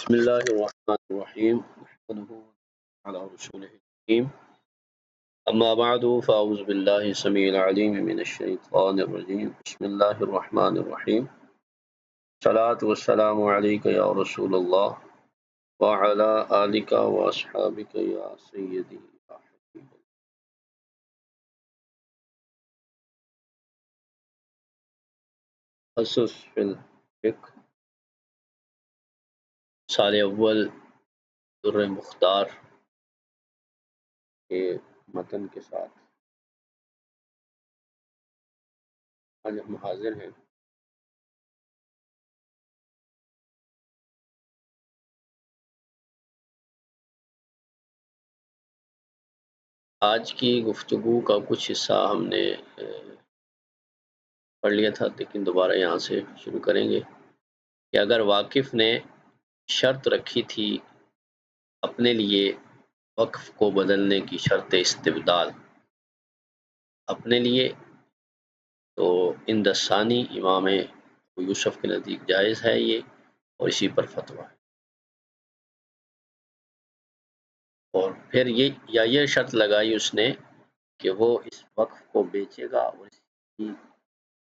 بسم الله الرحمن الرحيم نحمده على رسوله الكريم أما بعد فأعوذ بالله السميع العليم من الشيطان الرجيم بسم الله الرحمن الرحيم صلاة والسلام عليك يا رسول الله وعلى آلك وأصحابك يا سيدي يا حبيب الله. خصوص في الفقه سال اول در مختار کے متن کے ساتھ آج ہم حاضر ہیں۔ آج کی گفتگو کا کچھ حصہ ہم نے پڑھ لیا تھا، لیکن دوبارہ یہاں سے شروع کریں گے کہ اگر واقف نے شرط رکھی تھی اپنے لیے وقف کو بدلنے کی شرط استبدال اپنے لیے، تو اندسانی امام یوسف کے نزدیک جائز ہے یہ، اور اسی پر فتویٰ ہے۔ اور پھر یہ شرط لگائی اس نے کہ وہ اس وقف کو بیچے گا اور اس کی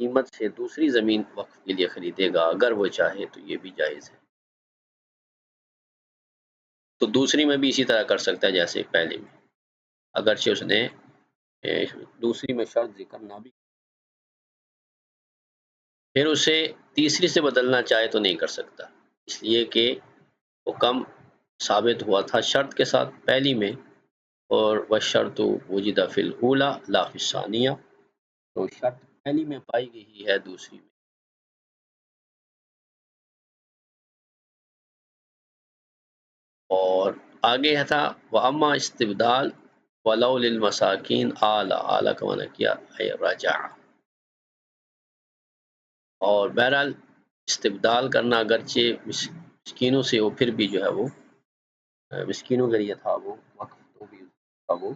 قیمت سے دوسری زمین وقف کے لیے خریدے گا اگر وہ چاہے تو یہ بھی جائز ہے۔ تو دوسری میں بھی اسی طرح کر سکتا ہے جیسے پہلے میں، اگرچہ اس نے دوسری میں شرط ذکر نہ بھی، پھر اسے تیسری سے بدلنا چاہے تو نہیں کر سکتا، اس لیے کہ وہ کم ثابت ہوا تھا شرط کے ساتھ پہلی میں، اور والشرط وجد فی الاولی لا فی الثانیہ، تو شرط پہلی میں پائی گئی ہے دوسری میں۔ اور آگے تھا وَأَمَّا استبدال وَلَوْ لِلْمَسَاكِينَ اعلیٰ کا معنی کیا ہے رجع، اور بہرحال استبدال کرنا اگرچہ مسکینوں سے ہو پھر بھی جو ہے وہ مسکینوں کے لیے تھا، وہ وقف تو بھی تھا، وہ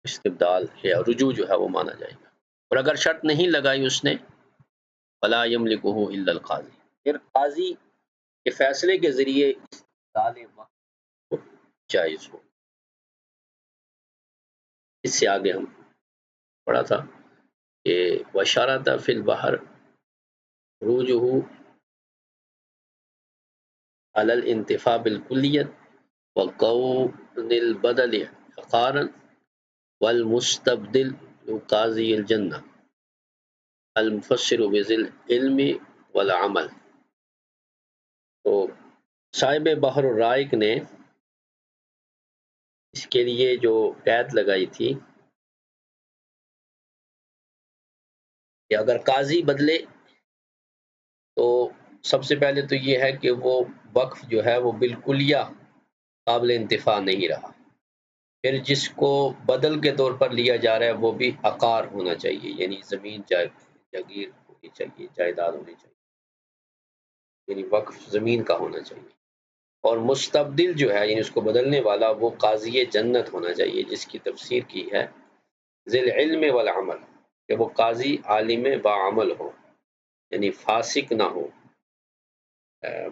استبدال یا رجوع جو ہے وہ مانا جائے گا۔ اور اگر شرط نہیں لگائی اس نے فلا یملکہ الا القاضی، پھر قاضی کے فیصلے کے ذریعے استبدال وقف جائز ہو۔ اس سے آگے ہم پڑھا تھا کہ وشارت فی البحر روجہ علی الانتفاع بالکلیت وقون البدل عقارا والمستبدل قاضی الجنہ المفسر بذی العلم والعمل۔ تو صاحب بحر الرائق نے اس کے لیے جو قید لگائی تھی کہ اگر قاضی بدلے تو سب سے پہلے تو یہ ہے کہ وہ وقف جو ہے وہ بالکلیہ قابل انتفاع نہیں رہا، پھر جس کو بدل کے طور پر لیا جا رہا ہے وہ بھی عقار ہونا چاہیے، یعنی زمین جاگیر ہونی چاہیے، جائیداد ہونی چاہیے، یعنی وقف زمین کا ہونا چاہیے۔ اور مستبدل جو ہے یعنی اس کو بدلنے والا وہ قاضی جنت ہونا چاہیے، جس کی تفسیر کی ہے ذی العلم والعمل، کہ وہ قاضی عالم باعمل ہو، یعنی فاسق نہ ہو۔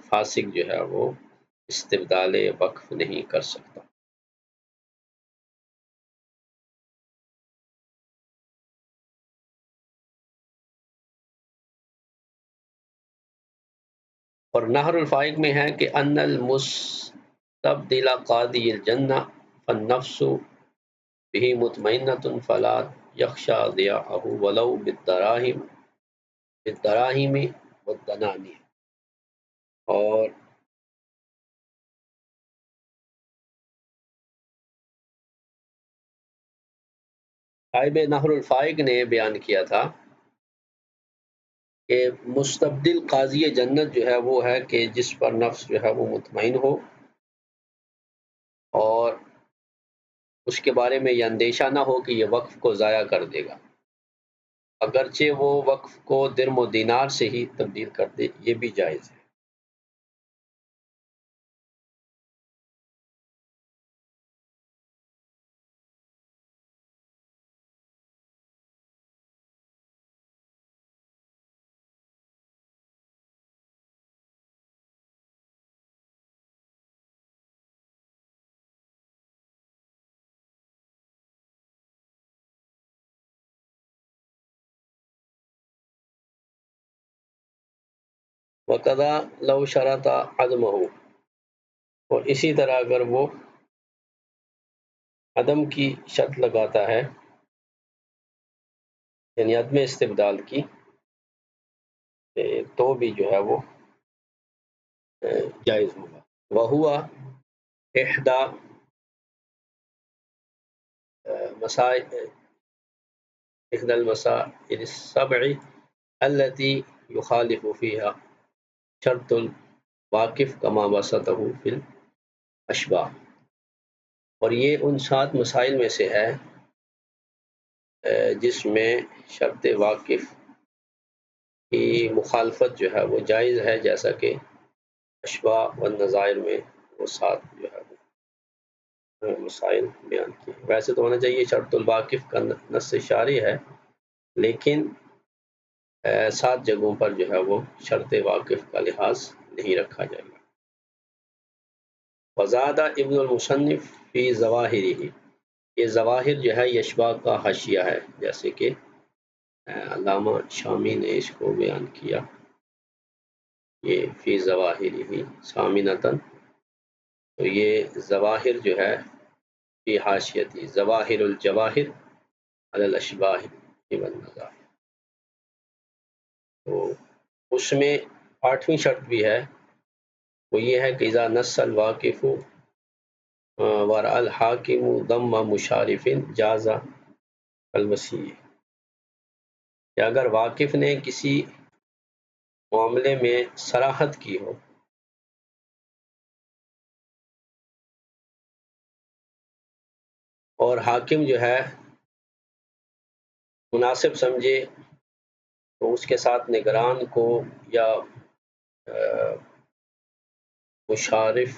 فاسق جو ہے وہ استبدال وقف نہیں کر سکتا۔ اور نہر الفائق میں ہے کہ ان المستبدل قاضی الجنہ فالنفس به مطمئنۃ فلا یخشی ضیاعہ ولو بالدراہم والدنانیر۔ اور صاحب نہر الفائق نے بیان کیا تھا کہ مستبدل قاضی جنت جو ہے وہ ہے کہ جس پر نفس جو ہے وہ مطمئن ہو اور اس کے بارے میں یہ اندیشہ نہ ہو کہ یہ وقف کو ضائع کر دے گا، اگرچہ وہ وقف کو درم و دینار سے ہی تبدیل کر دے، یہ بھی جائز ہے۔ وقضا لو شرط عدمہ، اور اسی طرح اگر وہ عدم کی شرط لگاتا ہے، یعنی عدم استبدال کی، تو بھی جو ہے وہ جائز ہوگا۔ وہوا احدى مسائل احدى المسائل السبع التي يخالف فيها شرط الواقف كما بسطه في الاشباح، اور یہ ان 7 مسائل میں سے ہے جس میں شرط واقف کی مخالفت جو ہے وہ جائز ہے، جیسا کہ اشباح والنظائر میں وہ 7 جو ہے وہ مسائل بیان کیے۔ ویسے تو ہونا چاہیے شرط الواقف کا نص شارع ہے، لیکن 7 جگہوں پر جو ہے وہ شرط واقف کا لحاظ نہیں رکھا جائے گا۔ وزاد ابن المصنف فی ظواہرہ، یہ ظواہر جو ہے یہ اشباح کا حاشیہ ہے، جیسے کہ علامہ شامی نے اس کو بیان کیا، یہ فی ظواہرہ سامنتاً، تو یہ ظواہر جو ہے فی حاشیتی ظواہر الجواہر علی الاشباح والنظائر، تو اس میں 8ویں شرط بھی ہے، وہ یہ ہے کہ اذا نص الواقف ورأى الحاکم ضم مشارف جاز الوسیع، کہ اگر واقف نے کسی معاملے میں صراحت کی ہو اور حاکم جو ہے مناسب سمجھے تو اس کے ساتھ نگران کو یا مشارف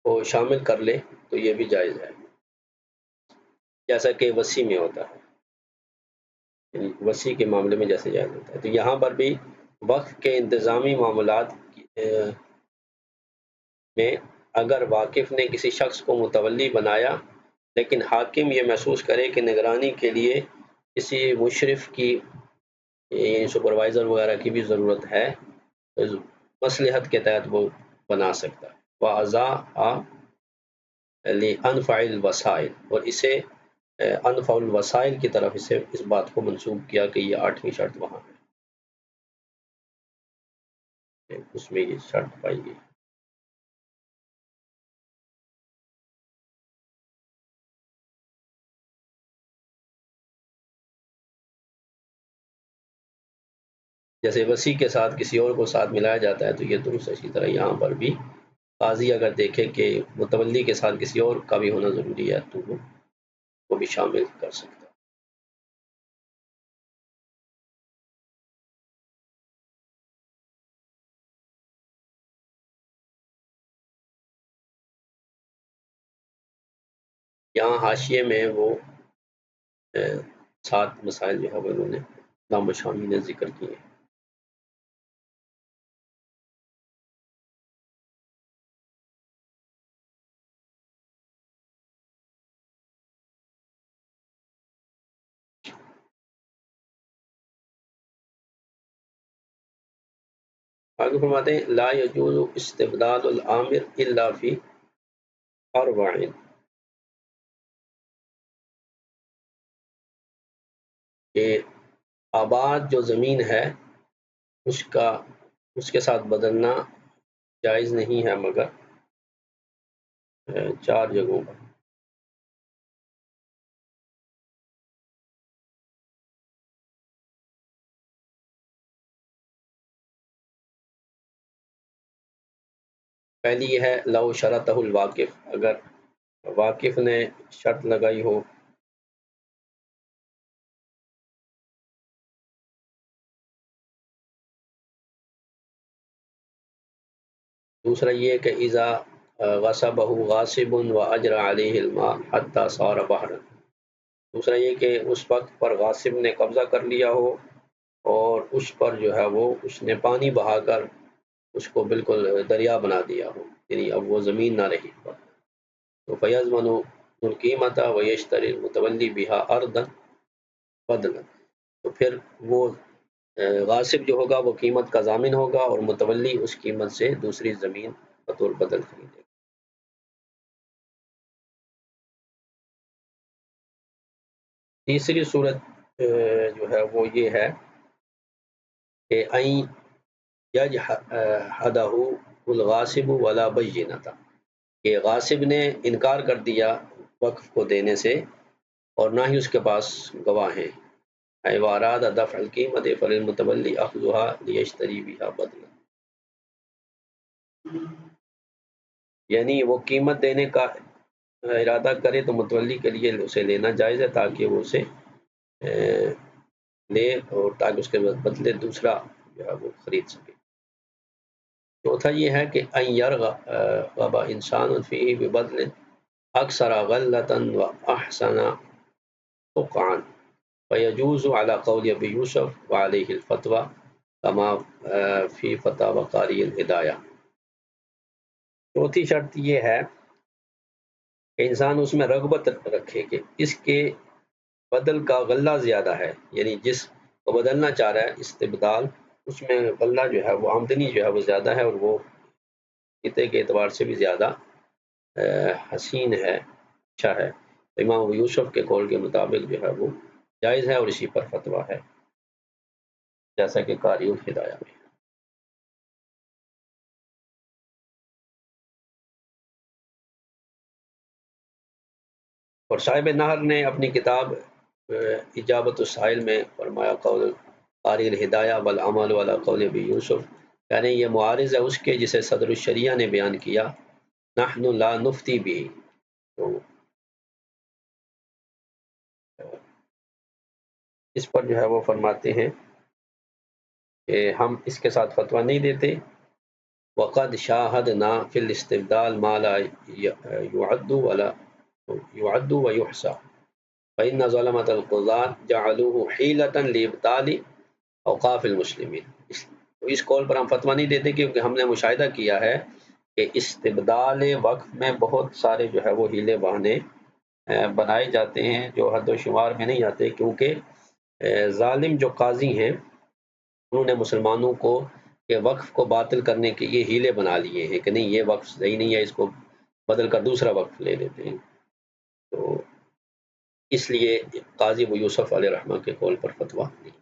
کو شامل کر لے تو یہ بھی جائز ہے، جیسا کہ وصی میں ہوتا ہے، یعنی وصی کے معاملے میں جیسے جائز ہوتا ہے، تو یہاں پر بھی وقف کے انتظامی معاملات میں اگر واقف نے کسی شخص کو متولی بنایا لیکن حاکم یہ محسوس کرے کہ نگرانی کے لیے کسی مشرف کی، سپروائزر وغیرہ کی بھی ضرورت ہے، تو مصلحت کے تحت وہ بنا سکتا ہے۔ وَأَضَاءَ لِأَنْفَعِ الْوَسَائِلِ، اور اسے انفع الوسائل کی طرف اسے اس بات کو منسوب کیا کہ یہ 8ویں شرط وہاں ہے، اس میں یہ شرط پائی گئی۔ جیسے وصی کے ساتھ کسی اور کو ساتھ ملایا جاتا ہے تو یہ درست ہے، اسی طرح یہاں پر بھی قاضی اگر دیکھے کہ متولی کے ساتھ کسی اور کا بھی ہونا ضروری ہے تو وہ بھی شامل کر سکتا ہے۔ یہاں حاشیے میں وہ 7 مسائل جو ہے وہ انہوں نے علامہ شامی نے ذکر کیے ہیں۔ آگے فرماتے ہیں لا یجوز استبدال العامر الا فی اربع، کہ آباد جو زمین ہے اس کے ساتھ بدلنا جائز نہیں ہے مگر 4 جگہوں پر۔ پہلی یہ ہے لو شرطہ الواقف، اگر واقف نے شرط لگائی ہو، دوسرا یہ کہ اذا غصبہ غاصب واجرى علیہ الماء حتى صار بحرا، دوسرا یہ کہ اس وقت پر غاصب نے قبضہ کر لیا ہو اور اس پر جو ہے وہ اس نے پانی بہا کر اس کو بالکل دریا بنا دیا ہو، یعنی اب وہ زمین نہ رہی۔ تو فیضمن القیمت و یشتری المتولی بہا اردا بدلا، تو پھر وہ غاصب جو ہوگا وہ قیمت کا ضامن ہوگا اور متولی اس قیمت سے دوسری زمین بطور بدل خریدے گا۔ تیسری صورت جو ہے وہ یہ ہے کہ این یجحدہ الغاصب ولا بینۃ، کہ غاصب نے انکار کر دیا وقف کو دینے سے اور نہ ہی اس کے پاس گواہ ہیں۔ اے واراد دفع القیمت فللمتولی اخذها لیشتری بها بدلا، یعنی وہ قیمت دینے کا ارادہ کرے تو متولی کے لیے اسے لینا جائز ہے تاکہ وہ اسے لے اور تاکہ اس کے بدلے دوسرا جو ہے وہ خرید سکے۔ چوتھا یہ ہے کہ ان یرغب انسان فیہ ببدل اکثر غلۃ و احسن فقعا فیجوز علی قول ابی یوسف وعلیہ الفتوی کما فی فتاوی قاری الہدایہ۔ چوتھی شرط یہ ہے کہ انسان اس میں رغبت رکھے کہ اس کے بدل کا غلہ زیادہ ہے، یعنی جس کو بدلنا چاہ رہا ہے استبدال، اس میں غلہ جو ہے وہ آمدنی جو ہے وہ زیادہ ہے اور وہ خطے کے اعتبار سے بھی زیادہ حسین ہے، اچھا ہے۔ امام ابو یوسف کے قول کے مطابق جو ہے وہ جائز ہے اور اسی پر فتویٰ ہے، جیسا کہ قاری الہدایہ میں۔ اور صاحب نہر نے اپنی کتاب اجابت السائل میں فرمایا قول قاری الہدایہ والعمل والا قول ابی یوسف، یعنی یہ معارض ہے اس کے جسے صدر الشریعہ نے بیان کیا، نحن لا نفتی بھی، تو اس پر جو ہے وہ فرماتے ہیں کہ ہم اس کے ساتھ فتویٰ نہیں دیتے۔ وقد شاہدنا فی الاستبدال ما لا يعد ويحصى فإن ظلمة القضاة جعلوه حیلة لإبطال اوقاف المسلمین، تو اس قول پر ہم فتویٰ نہیں دیتے کیونکہ ہم نے مشاہدہ کیا ہے کہ استبدال وقف میں بہت سارے جو ہے وہ ہیلے بہانے بنائے جاتے ہیں جو حد و شمار میں نہیں آتے، کیونکہ ظالم جو قاضی ہیں انہوں نے مسلمانوں کو کہ وقف کو باطل کرنے کے یہ ہیلے بنا لیے ہیں کہ نہیں یہ وقف صحیح نہیں ہے، اس کو بدل کر دوسرا وقف لے لیتے ہیں۔ تو اس لیے قاضی ابو یوسف علیہ رحمہ کے قول پر فتویٰ نہیں۔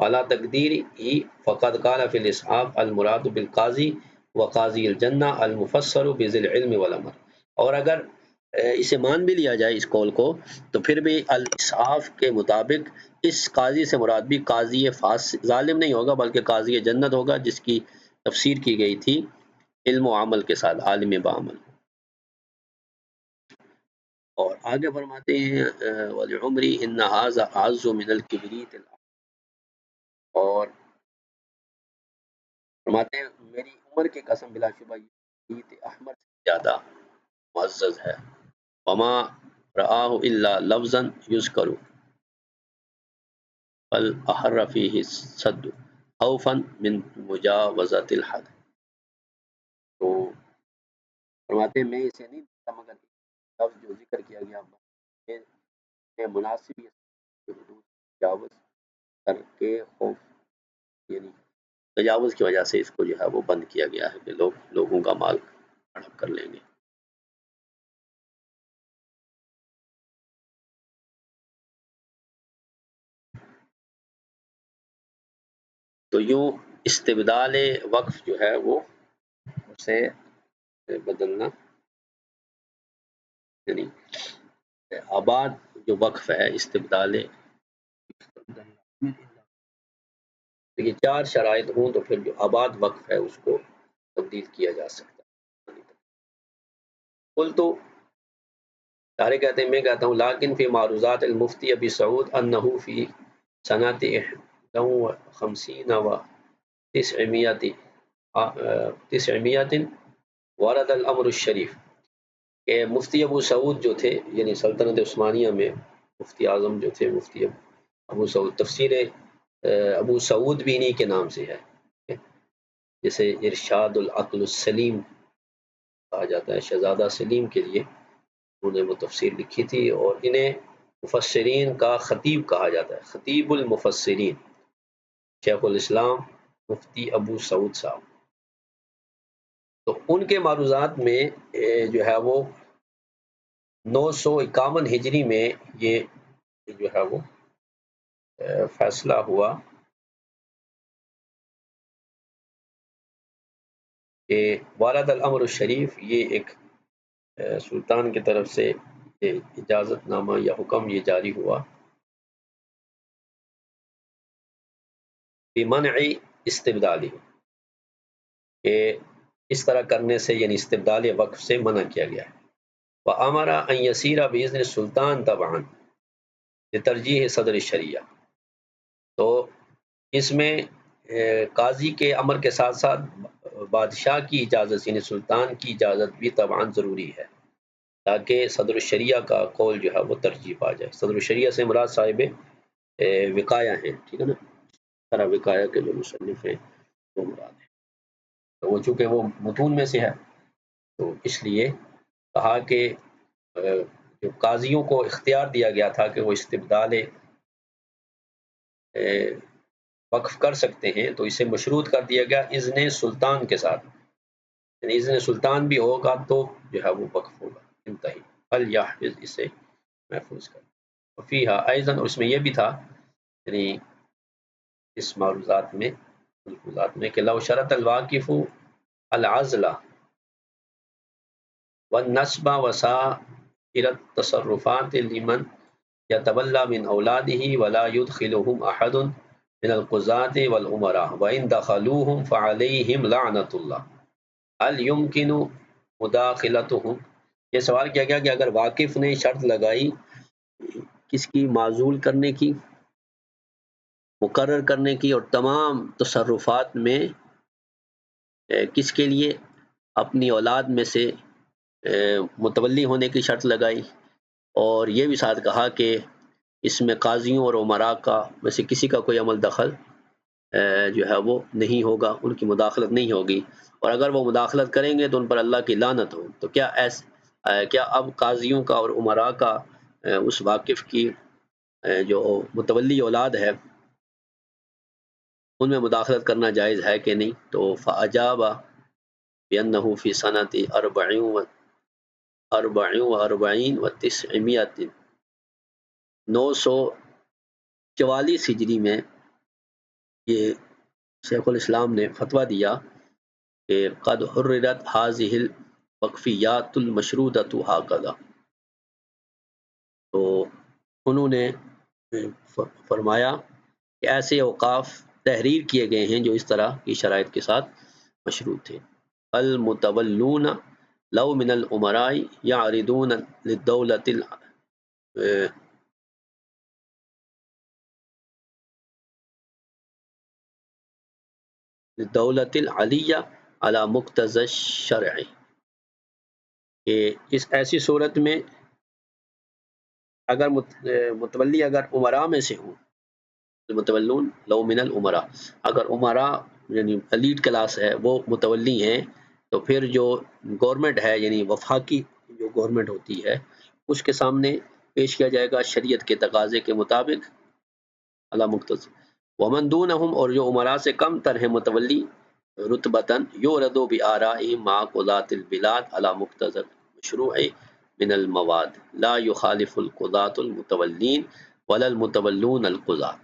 اعلیٰ تقدیر ہی فقد قال فی الاسحاف المراد بالقاضی وقاضی الجنہ المفسر بذی العلم والعمل، اور اگر اسے مان بھی لیا جائے اس قول کو تو پھر بھی الاسحاف کے مطابق اس قاضی سے مراد بھی قاضی ظالم نہیں ہوگا بلکہ قاضی جنت ہوگا، جس کی تفسیر کی گئی تھی علم و عمل کے ساتھ، عالم بعمل۔ اور آگے فرماتے ہیں وَلِعُمْرِي إِنَّ هَذَا أَعَزُّ مِنَ الْكِبْرِيتِ الْأَحْمَرِ، اور فرماتے ہیں میری عمر کی قسم بلا شبہ یہ کبریت احمر سے زیادہ معزز ہے۔ وما رآہ الا لفظا یذکر بل احر فیہ الصد خوفا من مجاوزۃ الحد، تو فرماتے ہیں میں اسے نہیں دیکھتا مگر لفظ جو ذکر کیا گیا میں مناسب حدود تجاوز کر کے خوف، یعنی تجاوز کی وجہ سے اس کو جو ہے وہ بند کیا گیا ہے کہ لوگوں کا مال ہڑپ کر لیں گے۔ تو یوں استبدال وقف جو ہے وہ اسے بدلنا، یعنی آباد جو وقف ہے استبدال، یہ چار شرائط ہوں تو پھر جو آباد وقف ہے اس کو تبدیل کیا جا سکتا ہے۔ قل تو سارے کہتے ہیں، میں کہتا ہوں لیکن فی معروضات المفتی ابی سعود انہ فی سنۃ 51 و 900 ورد الامر الشریف، کہ مفتی ابو سعود جو تھے یعنی سلطنت عثمانیہ میں مفتی اعظم جو تھے مفتی ابو سعود، تفسیر ابو سعود بھی انہی کے نام سے ہے، جسے ارشاد العقل السلیم کہا جاتا ہے، شہزادہ سلیم کے لیے انہوں نے وہ تفسیر لکھی تھی، اور انہیں مفسرین کا خطیب کہا جاتا ہے، خطیب المفسرین شیخ الاسلام مفتی ابو سعود صاحب۔ تو ان کے معروضات میں جو ہے وہ 951 ہجری میں یہ جو ہے وہ فیصلہ ہوا کہ والد الامر الشریف، یہ ایک سلطان کی طرف سے اجازت نامہ یا حکم یہ جاری ہوا بمنع استبدالی، کہ اس طرح کرنے سے یعنی استبدال وقف سے منع کیا گیا ہے۔ وَأَمَرَ أَن يَسِيرَ بِإِذْنِ السُّلْطَانِ تَبْعًا لِتَرْجِیحِ صدر الشریعہ۔ تو اس میں قاضی کے امر کے ساتھ ساتھ بادشاہ کی اجازت یعنی سلطان کی اجازت بھی طبعاً ضروری ہے، تاکہ صدر الشریعہ کا قول جو ہے وہ ترجیح پا جائے۔ صدر الشریعہ سے مراد صاحب وقایہ ہیں، ٹھیک ہے نا، طرح وقایہ کے جو مصنف ہیں وہ مراد ہیں، تو وہ چونکہ وہ متون میں سے ہے تو اس لیے کہا کہ جو قاضیوں کو اختیار دیا گیا تھا کہ وہ استبدال وقف کر سکتے ہیں، تو اسے مشروط کر دیا گیا اذن سلطان کے ساتھ، یعنی اذن سلطان بھی ہوگا تو جو ہے وہ وقف ہوگا، انتہی الیحفظ، اسے محفوظ کر۔ وفیہا ایضاً، اور اس میں یہ بھی تھا یعنی اس معروضات میں ملفوظات میں کہ لو شرط الواقف العزل والنسب وسائر التصرفات لمن يتولى من أولاده ولا يدخلهم أحد من القضاة والأمراء وإن دخلوهم فعليهم لعنة الله هل يمكن مداخلتهم۔ یہ سوال کیا گیا کہ اگر واقف نے شرط لگائی کس کی، معزول کرنے کی، مقرر کرنے کی، اور تمام تصرفات میں کس کے لیے، اپنی اولاد میں سے متولی ہونے کی شرط لگائی، اور یہ بھی ساتھ کہا کہ اس میں قاضیوں اور عمراء کا میں سے کسی کا کوئی عمل دخل جو ہے وہ نہیں ہوگا، ان کی مداخلت نہیں ہوگی، اور اگر وہ مداخلت کریں گے تو ان پر اللہ کی لعنت ہو۔ تو کیا اب قاضیوں کا اور عمراء کا اس واقف کی جو متولی اولاد ہے ان میں مداخلت کرنا جائز ہے کہ نہیں؟ تو فاجاب بأنه في سنة 44 و900 944 ہجری میں یہ شیخ الاسلام نے فتویٰ دیا کہ قد حررت هذه الوقفیات المشروطۃ هكذا، تو انہوں نے فرمایا کہ ایسے اوقاف تحریر کیے گئے ہیں جو اس طرح کی شرائط کے ساتھ مشروط تھے۔ المتولون لو من الامراء یعرضون للدولة العلیہ علی مقتضی الشرع، کہ اس ایسی صورت میں اگر متولی اگر عمراء میں سے ہوں، المتولون لو من الامراء، اگر عمراء یعنی ایلیٹ کلاس ہے وہ متولی ہیں، تو پھر جو گورنمنٹ ہے یعنی وفاقی جو گورنمنٹ ہوتی ہے اس کے سامنے پیش کیا جائے گا شریعت کے تقاضے کے مطابق علی مقتضی۔ ومن دونہم، اور جو عمراء سے کم تر ہیں متولی رتبتاً، یعرض بآرائہم مع قضاة البلاد علی مقتضی المشروع من المواد لا یخالف القضاة المتولین ولا المتولون القضاة۔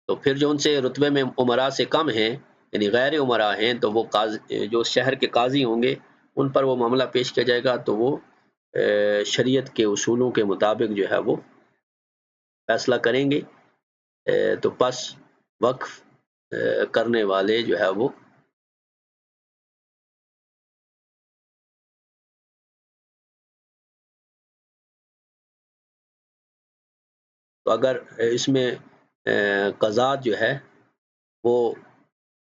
تو پھر جو ان سے رتبے میں عمراء سے کم ہیں یعنی غیر عمراء ہیں، تو وہ جو شہر کے قاضی ہوں گے ان پر وہ معاملہ پیش کیا جائے گا، تو وہ شریعت کے اصولوں کے مطابق جو ہے وہ فیصلہ کریں گے۔ تو پس وقف کرنے والے جو ہے وہ تو اگر اس میں قضات جو ہے وہ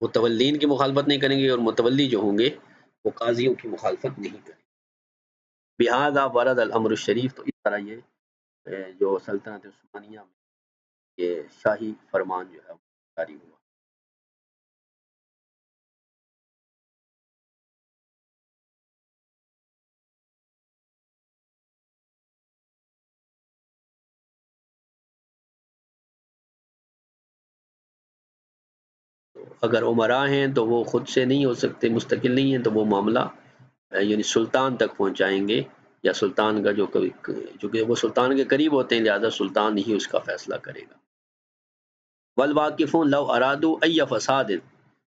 متولین کی مخالفت نہیں کریں گے اور متولی جو ہوں گے وہ قاضیوں کی مخالفت نہیں کریں گے۔ بہذا ورد الامر الشریف، تو اس طرح یہ جو سلطنت عثمانیہ میں یہ شاہی فرمان جو ہے جاری ہوا۔ اگر عمراء ہیں تو وہ خود سے نہیں ہو سکتے، مستقل نہیں ہیں، تو وہ معاملہ یعنی سلطان تک پہنچائیں گے، یا سلطان کا جو کہ وہ سلطان کے قریب ہوتے ہیں، لہذا سلطان ہی اس کا فیصلہ کرے گا۔ والواقفون لو ارادوا ای فساد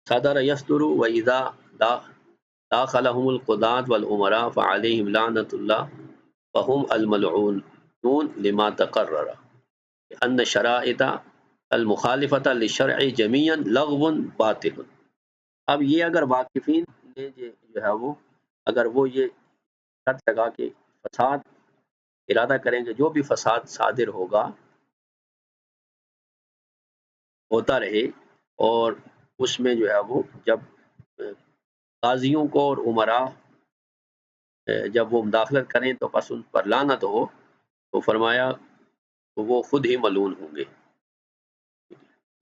صدر یصدر واذا داخلهم القضاة والامراء فعليهم لعنة الله وهم الملعونون لما تقرر ان شرائط المخالفت للشرع جميعا لغو باطل۔ اب یہ اگر واقفین نے جو ہے وہ اگر وہ یہ شرط لگا کے فساد ارادہ کریں گے، جو بھی فساد صادر ہوتا رہے، اور اس میں جو ہے وہ جب قاضیوں کو اور عمراء جب وہ مداخلت کریں تو پس ان پر لعنت ہو، تو فرمایا تو وہ خود ہی ملعون ہوں گے،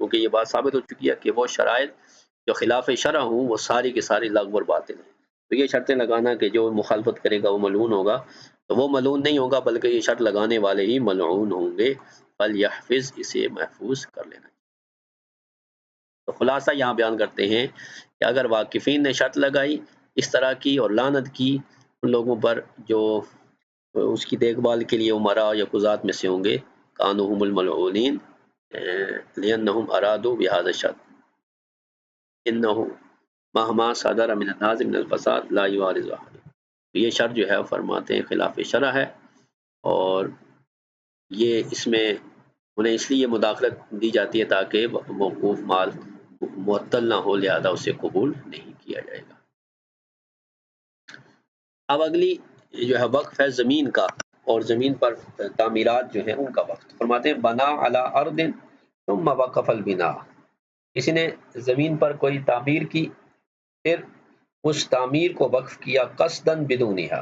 کیونکہ یہ بات ثابت ہو چکی ہے کہ وہ شرائط جو خلاف شرع ہوں وہ ساری کی ساری لغو اور باطل ہیں۔ تو یہ شرطیں لگانا کہ جو مخالفت کرے گا وہ ملعون ہوگا، تو وہ ملعون نہیں ہوگا بلکہ یہ شرط لگانے والے ہی ملعون ہوں گے۔ فلیحفظ، اسے محفوظ کر لینا۔ تو خلاصہ یہاں بیان کرتے ہیں کہ اگر واقفین نے شرط لگائی اس طرح کی اور لعنت کی ان لوگوں پر جو اس کی دیکھ بھال کے لیے عمراء یا قضات میں سے ہوں گے، کانوا هم الملعونین لأنهم ارادوا بهذا الشرط انه مهما صدر من الناس من الفساد لا يعارض احد۔ یہ شرط جو ہے فرماتے ہیں خلاف شرع ہے، اور یہ اس میں انہیں اس لیے مداخلت دی جاتی ہے تاکہ موقوف مال معطل نہ ہو، لہذا اسے قبول نہیں کیا جائے گا۔ اب اگلی جو ہے وقف ہے زمین کا، اور زمین پر تعمیرات جو ہیں ان کا وقف۔ فرماتے ہیں بنا علی ارض ثم وقف البناء، کسی نے زمین پر کوئی تعمیر کی پھر اس تعمیر کو وقف کیا قصداً بدونہا،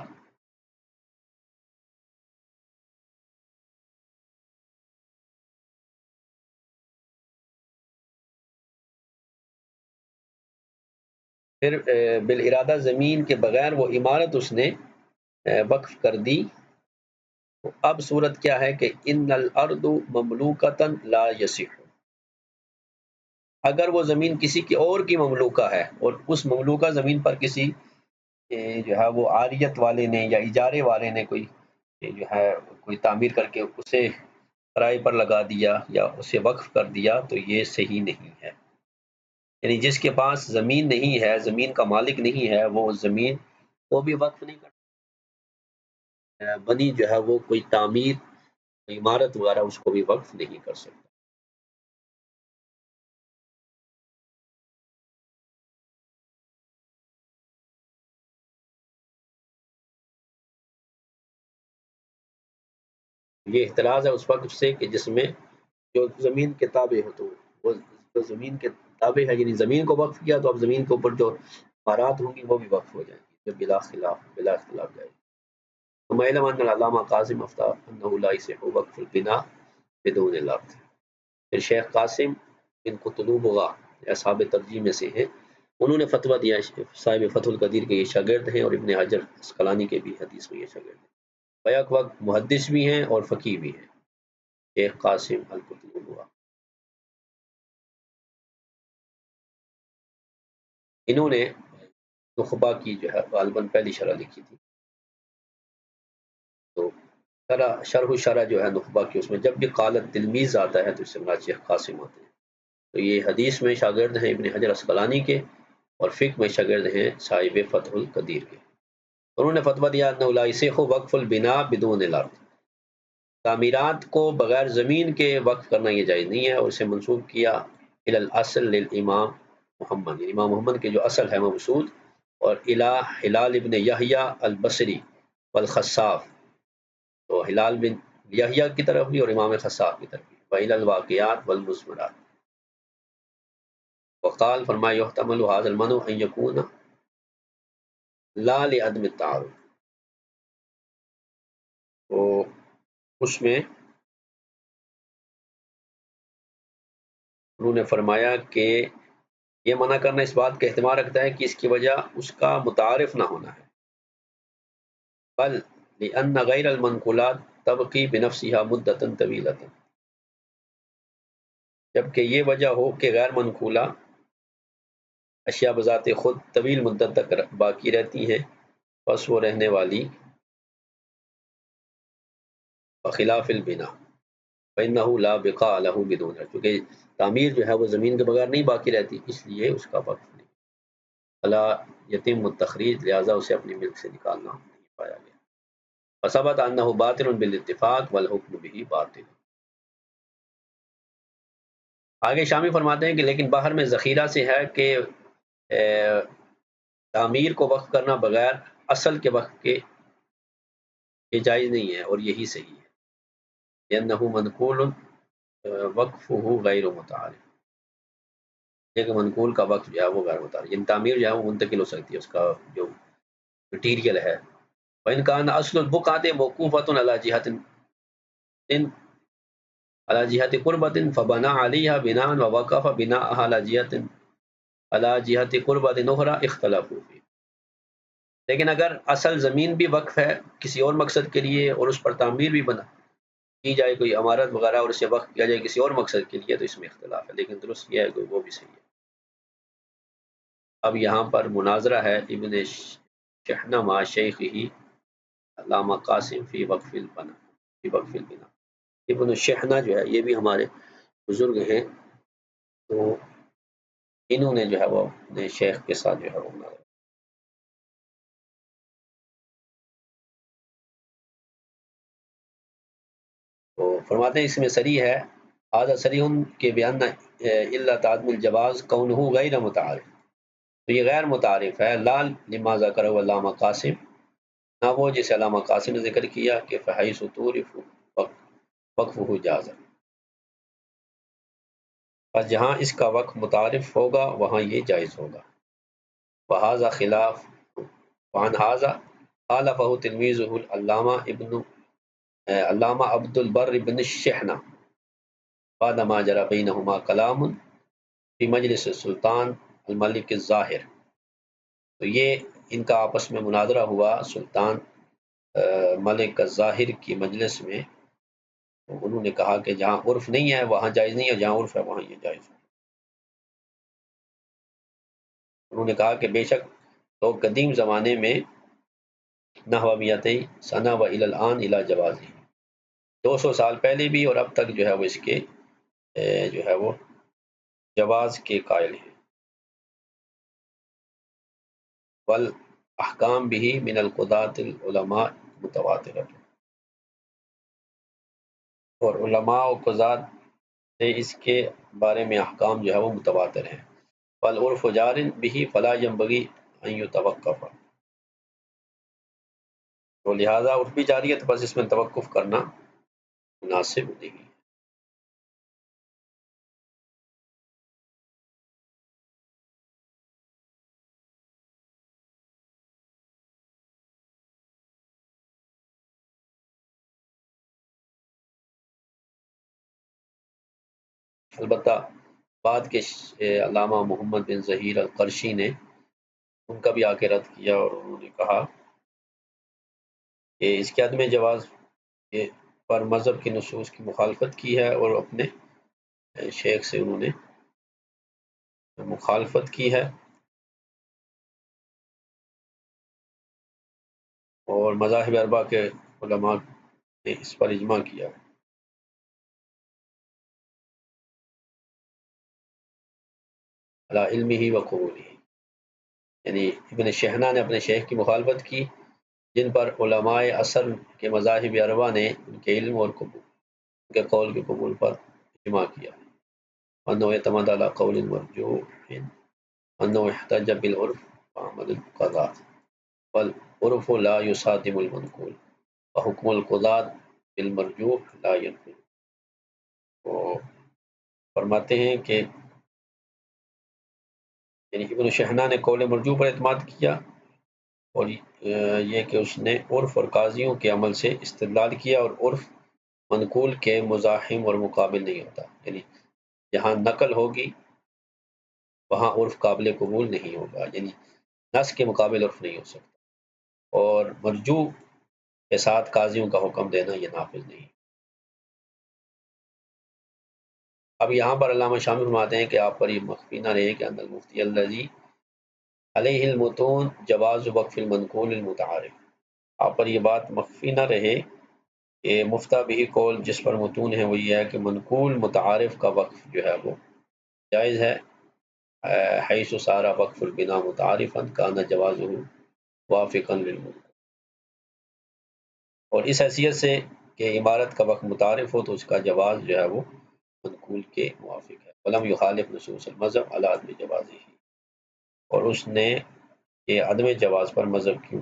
پھر بالارادہ زمین کے بغیر وہ عمارت اس نے وقف کر دی، تو اب صورت کیا ہے کہ ان الارض مملوکۃ لا یصح، اگر وہ زمین کسی کی اور کی مملوکہ ہے اور اس مملوکہ زمین پر کسی جو ہے وہ عاریت والے نے یا اجارے والے نے کوئی جو ہے کوئی تعمیر کر کے اسے کرائے پر لگا دیا یا اسے وقف کر دیا، تو یہ صحیح نہیں ہے۔ یعنی جس کے پاس زمین نہیں ہے، زمین کا مالک نہیں ہے، وہ اس زمین کو بھی وقف نہیں کر بنی جو ہے وہ کوئی تعمیر عمارت وغیرہ اس کو بھی وقف نہیں کر سکتا۔ یہ احتراز ہے اس وقت سے کہ جس میں جو زمین کے تابع ہو، تو وہ جو زمین کے تابع ہے یعنی زمین کو وقف کیا، تو اب زمین کے اوپر جو عمارات ہوں گی وہ بھی وقف ہو جائیں گی، جو بلا اختلاف جائے گی۔ ثم اعلم ان العلامہ قاسم افتى انه لا يصح وقف البناء بدون الارض۔ پھر شیخ قاسم ان کو طلوبغا اصحاب ترجیح میں سے ہیں، انہوں نے فتویٰ دیا، صاحب فتح القدیر کے یہ شاگرد ہیں، اور ابن حجر اسقلانی کے بھی حدیث میں یہ شاگرد ہیں، بیک وقت محدث بھی ہیں اور فقیہ بھی ہیں، شیخ قاسم القطلبغا۔ انہوں نے نخبہ کی جو ہے غالباً پہلی شرح لکھی تھی، تو شرح شرح جو ہے نخبہ کی، اس میں جب بھی قالت تلمیذ آتا ہے تو اس سے مراد شیخ قاسم آتے ہیں۔ تو یہ حدیث میں شاگرد ہیں ابن حجر اسقلانی کے، اور فقہ میں شاگرد ہیں صاحب فتح القدیر کے۔ انہوں نے فتویٰ دیا انه لا يصح وقف البناء بدون الارض، تعمیرات کو بغیر زمین کے وقف کرنا یہ جائز نہیں ہے، اور اسے منسوب کیا الی الاصل للامام محمد، یعنی امام محمد کے جو اصل ہے مبسوط، اور الی ہلال ابن یحییٰ البصری والخصاف، تو ہلال بن یحییٰ کی طرف بھی اور امام خصاف کی طرف بھی، وإلی الواقعات والمزمرات۔ وقال فرمایا یحتمل هذا المنع ان یکون لا لعدم التعارض، تو اس میں انہوں نے فرمایا کہ یہ منع کرنا اس بات کا احتمال رکھتا ہے کہ اس کی وجہ اس کا متعارف نہ ہونا ہے، بل لأن غیر المنقولات تبقی بنفسها مدتا طویلتا، جبکہ یہ وجہ ہو کہ غیر منقولہ اشیاء بذات خود طویل مدت تک باقی رہتی ہیں، پس وہ رہنے والی بخلاف البنا فإنه لا بقاء له بدونها، کیونکہ تعمیر جو ہے وہ زمین کے بغیر نہیں باقی رہتی، اس لیے اس کا وقف نہیں، فلا یتم التخریج، لہذا اسے اپنی ملک سے نکالنا نہیں پایا گیا، فثبت انه باطل بالاتفاق والحکم به باطل۔ آگے شامی فرماتے ہیں کہ لیکن باہر میں ذخیرہ سے ہے کہ تعمیر کو وقف کرنا بغیر اصل کے وقف کے یہ جائز نہیں ہے، اور یہی صحیح ہے، لأنه منقول وقفه غیر متعارف، لیکن منقول کا وقف جو ہے وہ غیر متعارف، یعنی تعمیر جو ہے وہ منتقل ہو سکتی ہے، اس کا جو مٹیریل ہے۔ وإن كان أصل البقعة موقوفة على جهة قربة فبنى عليها بناء ووقف بناءها على جهة قربة أخرى اختلفوا فيه، لیکن اگر اصل زمین بھی وقف ہے کسی اور مقصد کے لیے اور اس پر تعمیر بھی بنا کی جائے کوئی عمارت وغیرہ اور اسے وقف کیا جائے کسی اور مقصد کے لیے، تو اس میں اختلاف ہے، لیکن درست یہ ہے کہ وہ بھی صحیح ہے۔ اب یہاں پر مناظرہ ہے ابن شحنہ مع شیخ ہی علامہ قاسم فی وقف البنا۔ ابن شحنہ جو ہے یہ بھی ہمارے بزرگ ہیں، تو انہوں نے جو ہے وہ اپنے شیخ کے ساتھ جو ہے وہ مناظرہ، تو فرماتے ہیں اس میں صریح ہے، هذا صریح کہ بیان الا تعدم الجواز کونہ غیر متعارف، تو یہ غیر متعارف ہے، لا لما ذکر علامہ قاسم، نہ وہ جسے علامہ قاسم نے ذکر کیا کہ فحیث تعرف وقفہ جازا، پس جہاں اس کا وقف متعارف ہوگا وہاں یہ جائز ہوگا، وہذا خلاف وعن هذا خالفہ تلمیذہ علامہ عبد البر بن الشحنہ بعد ما جرى بینہما کلام فی مجلس سلطان الملک الظاہر، تو یہ ان کا آپس میں مناظرہ ہوا سلطان ملک الظاہر کی مجلس میں، تو انہوں نے کہا کہ جہاں عرف نہیں ہے وہاں جائز نہیں ہے، جہاں عرف ہے وہاں یہ جائز ہے۔ انہوں نے کہا کہ بے شک لوگ قدیم زمانے میں نحو میتی سنہ و الی الآن الی جوازی، 200 سال پہلے بھی اور اب تک جو ہے وہ اس کے جو ہے وہ جواز کے قائل ہیں، والاحکام بھی من القضاة العلماء متواترہ، اور علماء و قضات سے اس کے بارے میں احکام جو ہے وہ متواتر ہیں، والعرف جار به فلا ينبغي ان يتوقف، تو لہذا عرف بھی جاری ہے تو بس اس میں توقف کرنا مناسب نہیں ہے۔ البتہ بعد کے علامہ محمد بن ظہیر القرشی نے ان کا بھی آ کے رد کیا، اور انہوں نے کہا کہ اس کے عدم جواز پر مذہب کی نصوص کی مخالفت کی ہے، اور اپنے شیخ سے انہوں نے مخالفت کی ہے، اور مذاہب اربعہ کے علماء نے اس پر اجماع کیا ہے۔ علی علمہ و قبولہ، یعنی ابن شحنہ نے اپنے شیخ کی مخالفت کی جن پر علماء عصر کے مذاہب اربعہ نے ان کے علم اور ان کے قول کے قبول پر اجماع کیا، انه اعتمد على قول مرجوح انه احتج بالعرف وعمل القضاء والعرف لا يصادم المنقول وحكم القضاء بالمرجوح لا ينقل، تو فرماتے ہیں کہ یعنی ابن شحنہ نے قول مرجوح پر اعتماد کیا، اور یہ کہ اس نے عرف اور قاضیوں کے عمل سے استدلال کیا، اور عرف منقول کے مزاحم اور مقابل نہیں ہوتا، یعنی جہاں نقل ہوگی وہاں عرف قابل قبول نہیں ہوگا، یعنی نص کے مقابل عرف نہیں ہو سکتا، اور مرجوع کے ساتھ قاضیوں کا حکم دینا یہ نافذ نہیں۔ اب یہاں پر علامہ شامل فرماتے ہیں کہ آپ پر یہ مخفی نہ رہے کہ ان المفتی الذی علیہ المتون جواز وقف المنقول المتعارف، آپ پر یہ بات مخفی نہ رہے کہ مفتہ بھی قول جس پر متون ہے وہ یہ ہے کہ منقول متعارف کا وقف جو ہے وہ جائز ہے، حیث سارا وقف البنا متعارفا کان جوازہ وافقا للمنقول، اور اس حیثیت سے کہ عمارت کا وقت متعارف ہو تو اس کا جواز جو ہے وہ منقول کے موافق ہے، ولم یخالف نصوص المذہب علی عدم جوازہ، اور اس نے یہ عدم جواز پر مذہب کی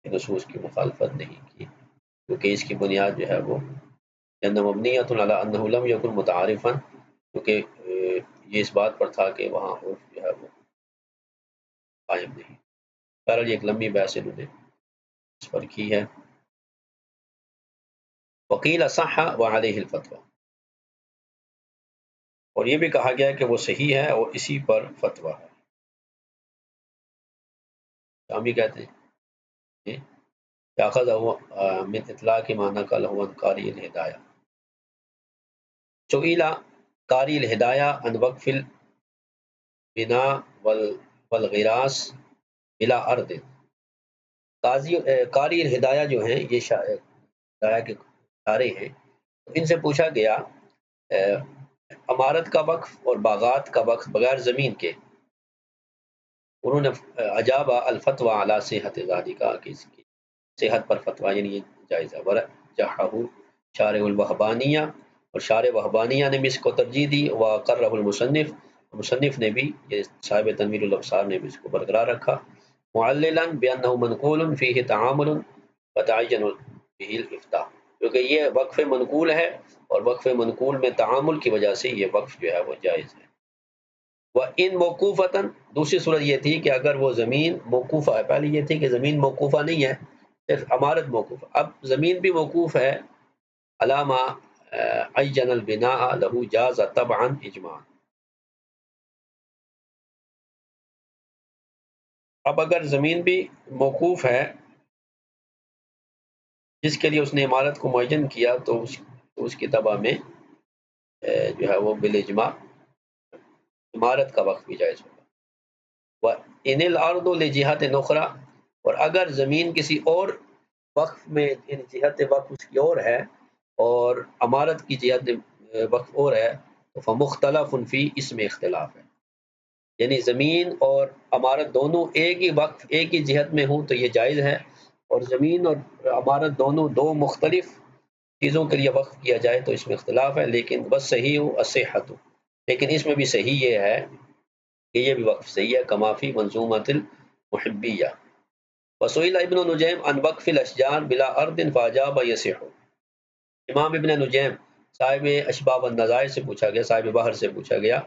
نصوص کی مخالفت نہیں کی، کیونکہ اس کی بنیاد جو ہے وہ مبنیۃ علی انہ لم یکن متعارفا، کیونکہ یہ اس بات پر تھا کہ وہاں عرف جو ہے وہ قائم نہیں۔ بہرحال یہ ایک لمبی بحث انہوں نے اس پر کی ہے۔ وقیل صح وعلیہ الفتویٰ، اور یہ بھی کہا گیا کہ وہ صحیح ہے اور اسی پر فتویٰ ہے۔ شامی کہتے ہیں اخذہ من اطلاق معنی کا لہو قاری الہدایہ، سئل قاری الہدایہ عن وقف البنا والغراس بلا ارض، قاری الہدایہ جو ہیں یہ ہدایہ کے ادارے ہیں، ان سے پوچھا گیا عمارت کا وقف اور باغات کا وقف بغیر زمین کے، انہوں نے اجاب الفتویٰ علی صحت ذالک، کہ اس کی صحت پر فتویٰ یعنی یہ جائز ہے، ورجحہ شارح الوہبانیہ، اور شارح وہبانیہ نے بھی اس کو ترجیح دی، وقرہ المصنف، مصنف نے بھی، یہ صاحب تنویر الابصار نے بھی اس کو برقرار رکھا، معللا بانہ منقول فیہ تعامل وتعین به الافتاء، کیونکہ یہ وقف منقول ہے اور وقف منقول میں تعامل کی وجہ سے یہ وقف جو ہے وہ جائز ہے۔ وَإِن موقوفۃ، دوسری صورت یہ تھی کہ اگر وہ زمین موقوفہ ہے، پہلے یہ تھی کہ زمین موقوفہ نہیں ہے صرف عمارت موقوف، اب زمین بھی موقوف ہے، علامہ عین البناء لہو جاز طبعا اجماع، اب اگر زمین بھی موقوف ہے جس کے لیے اس نے عمارت کو معین کیا تو اس کی تبع میں جو ہے وہ بالاجماع عمارت کا وقت بھی جائز ہوگا۔ وَإِنِ الْأَرْضُ لِجِهَةٍ أُخْرَى، اور اگر زمین کسی اور وقف میں، یعنی جہت وقف اس کی اور ہے اور عمارت کی جہت وقف اور ہے، تو فَمُخْتَلَفٌ فِي، اس میں اختلاف ہے، یعنی زمین اور عمارت دونوں ایک ہی وقف ایک ہی جہت میں ہوں تو یہ جائز ہے، اور زمین اور عمارت دونوں دو مختلف چیزوں کے لیے وقف کیا جائے تو اس میں اختلاف ہے، لیکن بس صحیح ہو الصحۃ، لیکن اس میں بھی صحیح یہ ہے کہ یہ بھی وقف صحیح ہے، کما فی منظومۃ المحبیہ۔ وسئل ابن نجیم عن وقف الاشجار بلا ارض فاجاب یصح، امام ابن نجیم صاحب اشباب النظائر سے پوچھا گیا، صاحب بحر سے پوچھا گیا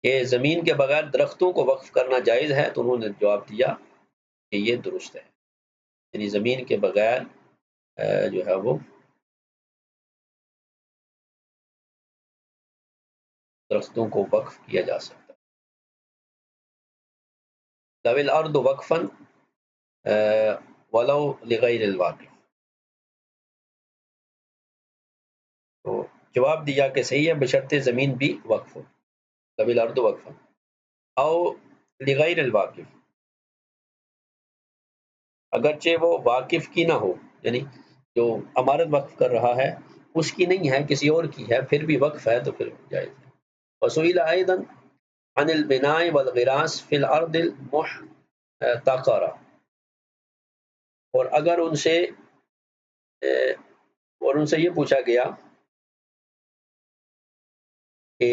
کہ زمین کے بغیر درختوں کو وقف کرنا جائز ہے، تو انہوں نے جواب دیا کہ یہ درست ہے، یعنی زمین کے بغیر جو ہے وہ درختوں کو وقف کیا جا سکتا۔ لو الارض وقفا ولو لغیر الواقف، تو جواب دیا کہ صحیح ہے بشرطِ زمین بھی وقف ہو، لو الارض وقفا او لغیر الواقف، اگرچہ وہ واقف کی نہ ہو، یعنی جو عمارت وقف کر رہا ہے اس کی نہیں ہے کسی اور کی ہے، پھر بھی وقف ہے تو پھر جائز ہے۔ وسئل ایضا عن البناء والغراس فی الارض المحتقرہ، اور اگر ان سے یہ پوچھا گیا کہ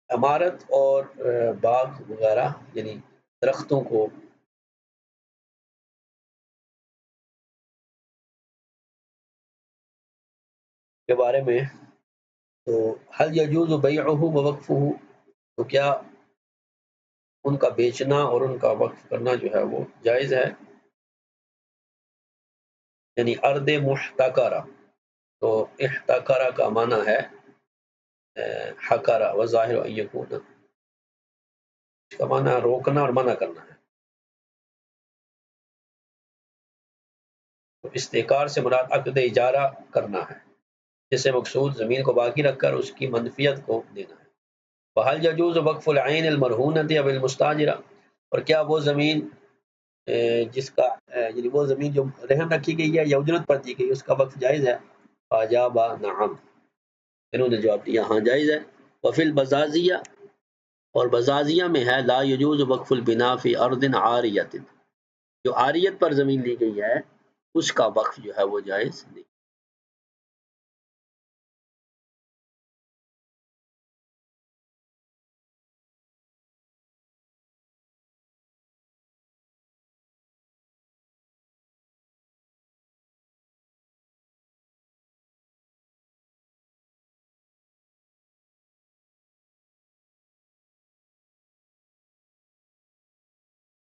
عمارت اور باغ وغیرہ یعنی درختوں کو کے بارے میں، تو حل یجوز بیعہ ووقفہ، تو کیا ان کا بیچنا اور ان کا وقف کرنا جو ہے وہ جائز ہے، یعنی ارض محتقرہ، تو احتقرہ کا معنی ہے حقرا وظاہر ان یکون، اس کا معنی روکنا اور منع کرنا ہے. تو استحقار سے مراد عقد اجارہ کرنا ہے، جس سے مقصود زمین کو باقی رکھ کر اس کی منفیت کو دینا ہے. وَهَلْ يَجُوزُ وَقْفُ الْعَيْنِ الْمَرْهُونَةِ أَوِ الْمُسْتَأْجِرَةِ، اور کیا وہ زمین جس کا یعنی وہ زمین جو رہن رکھی گئی ہے یا اجرت پر دی گئی اس کا وقف جائز ہے؟ فَأَجَابَ نَعَمْ، انہوں نے جواب دیا ہاں جائز ہے. وفی البزازیہ، اور بزازیہ میں ہے لا یجوز وقف البنا فی ارض عاریت، جو عاریت پر زمین لی گئی ہے اس کا وقف جو ہے وہ جائز نہیں.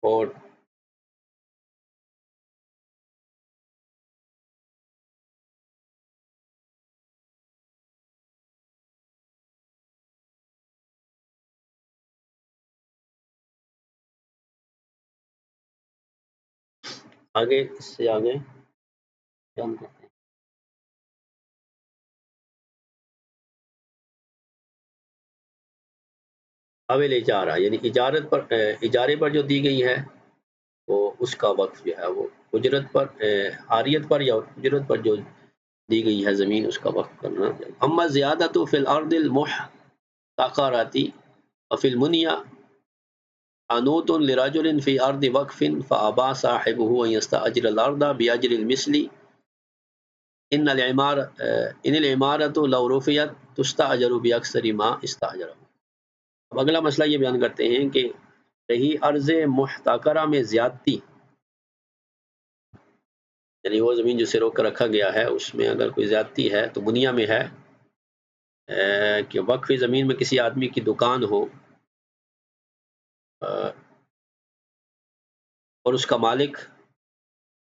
اور آگے اس سے آگے کیا ہم کرتے ہیں؟ حاول اجارہ یعنی اجارت پر اجارے پر جو دی گئی ہے تو اس کا وقف جو ہے وہ اجرت پر عاریت پر یا اجرت پر جو دی گئی ہے زمین اس کا وقف کرنا. اما زیادت فی الارض المحتقرۃ وفی المنیا عنوت لرجل فی ارض وقف فابا صاحبه ان یستاجر الارض باجر المثل ان العمارۃ لو رفعت تستاجر باکثر ما استاجر. اب اگلا مسئلہ یہ بیان کرتے ہیں کہ رہی ارض محتکرہ میں زیادتی، یعنی وہ زمین جسے روک کر رکھا گیا ہے اس میں اگر کوئی زیادتی ہے تو منیا میں ہے کہ وقف زمین میں کسی آدمی کی دکان ہو اور اس کا مالک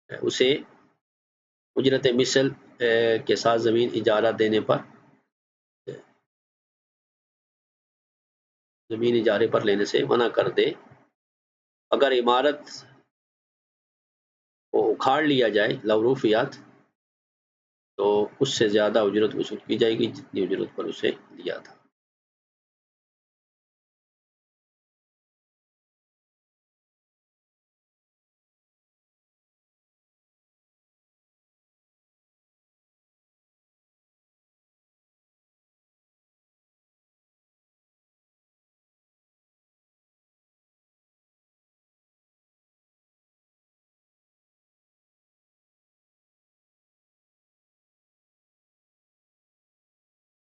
اسے اجرت مثل کے ساتھ زمین اجارہ دینے پر، زمین اجارے پر لینے سے منع کر دے. اگر عمارت کو اکھاڑ لیا جائے لوروفیات تو اس سے زیادہ اجرت وصول کی جائے گی جتنی اجرت پر اسے لیا تھا.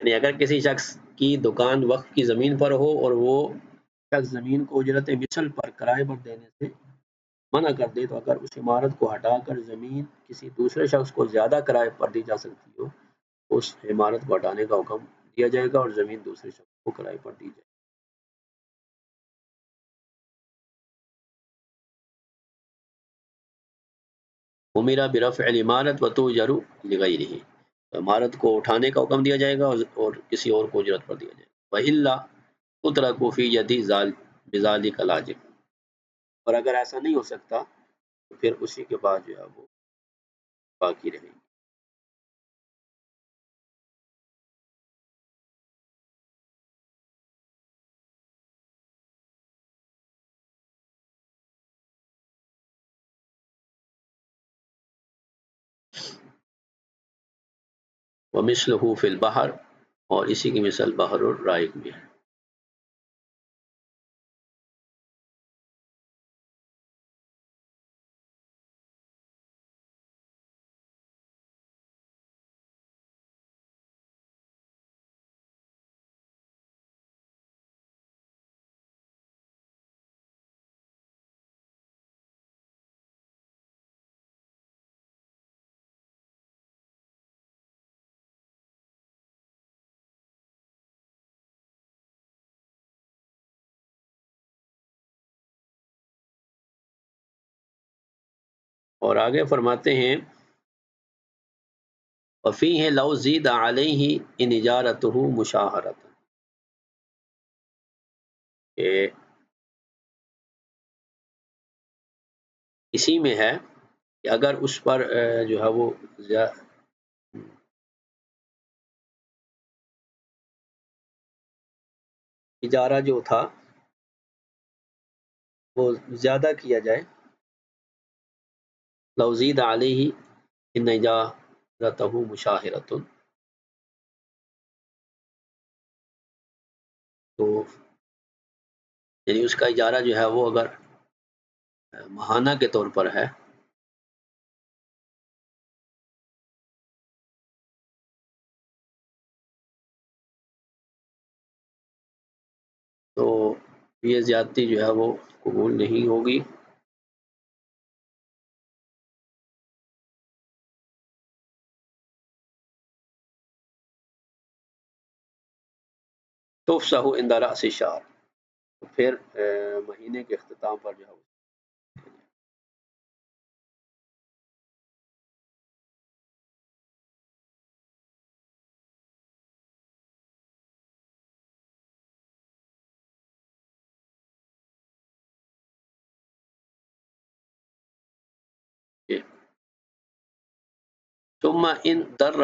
یعنی اگر کسی شخص کی دکان وقف کی زمین پر ہو اور وہ شخص زمین کو اجرت مثل پر کرائے پر دینے سے منع کر دے تو اگر اس عمارت کو ہٹا کر زمین کسی دوسرے شخص کو زیادہ کرائے پر دی جا سکتی ہو تو اس عمارت کو ہٹانے کا حکم دیا جائے گا اور زمین دوسرے شخص کو کرائے پر دی جائے گی. امرا برفع العمارت وتؤجر لغیرہ، عمارت کو اٹھانے کا حکم دیا جائے گا اور کسی اور کو اجرت پر دیا جائے گا. وَإِلَّا تُتْرَكُ فِي يَدِ بِذَلِكَ الْعَاجِبُ، اور اگر ایسا نہیں ہو سکتا تو پھر اسی کے بعد جو ہے وہ باقی رہے گی. وَمِثْلُهُ فِي الْبَحْرِ، اور اسی کی مثال بحر الرائق میں ہے. اور آگے فرماتے ہیں وفیہ لو زید علیہ ان اجارتہ مشاہرۃ، کہ اسی میں ہے کہ اگر اس پر جو ہے وہ اجارہ جو تھا وہ زیادہ کیا جائے، لو زید علیہ ان اجارتہ مشاہرۃ، تو یعنی اس کا اجارہ جو ہے وہ اگر ماہانہ کے طور پر ہے تو یہ زیادتی جو ہے وہ قبول نہیں ہوگی۔ تفصح عند رأس الشہر، تو پھر مہینے کے اختتام پر جو ہے ثم ان در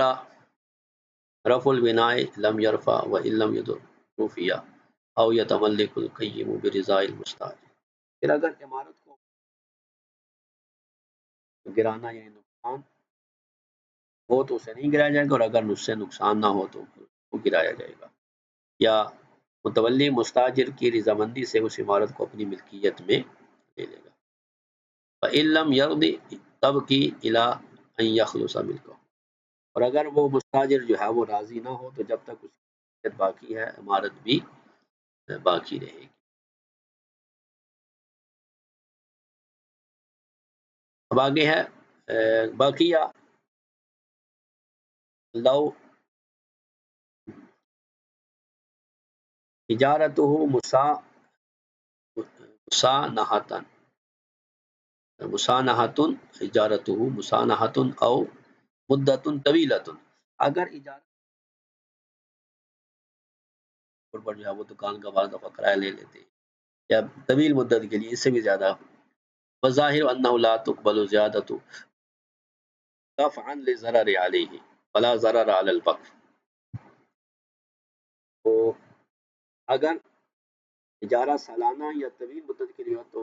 رفع البناء لم يرفع وان لم يدر رفع او يتملك القيم برضاء المستاجر، پھر اگر عمارت کو گرانا یا نقصان ہو تو اسے نہیں گرایا جائے گا، اور اگر اس سے نقصان نہ ہو تو وہ گرایا جائے گا، یا متولی مستاجر کی رضامندی سے اس عمارت کو اپنی ملکیت میں لے لے گا۔ فَإِن لَّمْ يَرْضِ تَبْقِي إِلَىٰ أَن يَخْلُصَ مِلْكُهُ، اور اگر وہ مستاجر جو ہے وہ راضی نہ ہو تو جب تک اس کی ملکیت باقی ہے عمارت بھی باقی رہے گی۔ اب آگے ہے باقیہ لو اجارتہ مسانحۃ اجارتہ مسانحۃ او مدت طویلۃ، اگر اجارت پر جو ہے وہ دکان کا بعض دفعہ کرایہ لے لیتے ہیں یا طویل مدت کے لیے، اس سے بھی زیادہ، وظاہر انہ لا تقبل زیادۃ دفعا للضرر علیہ ولا ضرر علی الوقف، تو اگر اجارہ سالانہ یا طویل مدت کے لیے ہوتا